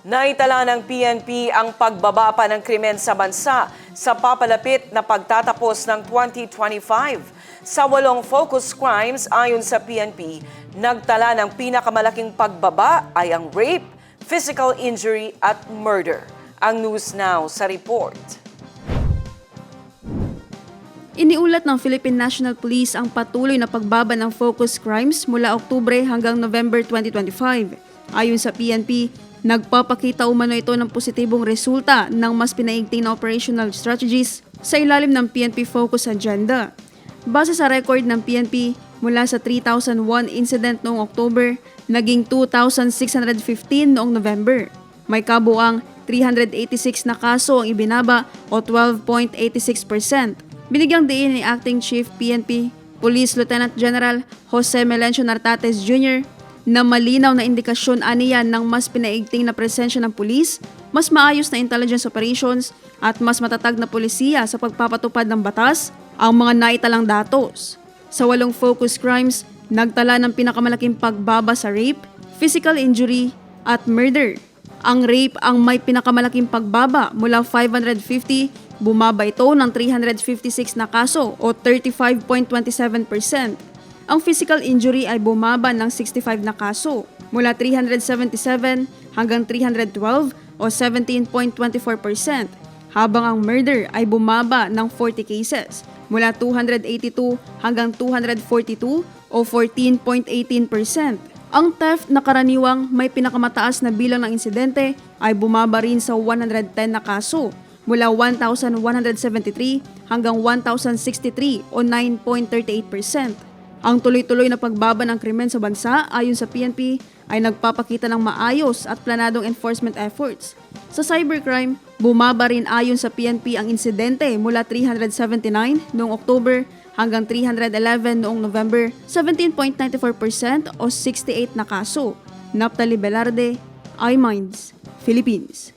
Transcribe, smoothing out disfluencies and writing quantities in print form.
Naitala ng PNP ang pagbaba pa ng krimen sa bansa sa papalapit na pagtatapos ng 2025. Sa 8 focus crimes ayon sa PNP, nagtala ng pinakamalaking pagbaba ay ang rape, physical injury at murder. Ang News Now sa report. Iniulat ng Philippine National Police ang patuloy na pagbaba ng focus crimes mula Oktubre hanggang November 2025. Ayon sa PNP, nagpapakita umano ito ng positibong resulta ng mas pinaigting na operational strategies sa ilalim ng PNP Focus Agenda. Base sa record ng PNP, mula sa 3,001 incident noong October, naging 2,615 noong November. May kabuang 386 na kaso ang ibinaba o 12.86%. Binigyang diin ni Acting Chief PNP Police Lieutenant General Jose Melencio Nartates Jr. na malinaw na indikasyon aniyan ng mas pinaigting na presensya ng pulis, mas maayos na intelligence operations at mas matatag na polisiya sa pagpapatupad ng batas ang mga naitalang datos. Sa 8 focus crimes, nagtala ng pinakamalaking pagbaba sa rape, physical injury at murder. Ang rape ang may pinakamalaking pagbaba mula 550, bumaba ito ng 356 na kaso o 35.27%. Ang physical injury ay bumaba ng 65 na kaso mula 377 hanggang 312 o 17.24%, habang ang murder ay bumaba ng 40 cases mula 282 hanggang 242 o 14.18%. Ang theft na karaniwang may pinakamataas na bilang ng insidente ay bumaba rin sa 110 na kaso mula 1,173 hanggang 1,063 o 9.38%. Ang tuloy-tuloy na pagbaba ng krimen sa bansa ayon sa PNP ay nagpapakita ng maayos at planadong enforcement efforts. Sa cybercrime, bumaba rin ayon sa PNP ang insidente mula 379 noong October hanggang 311 noong November, 17.94% o 68 na kaso. Naphtali Velarde, iMinds, Philippines.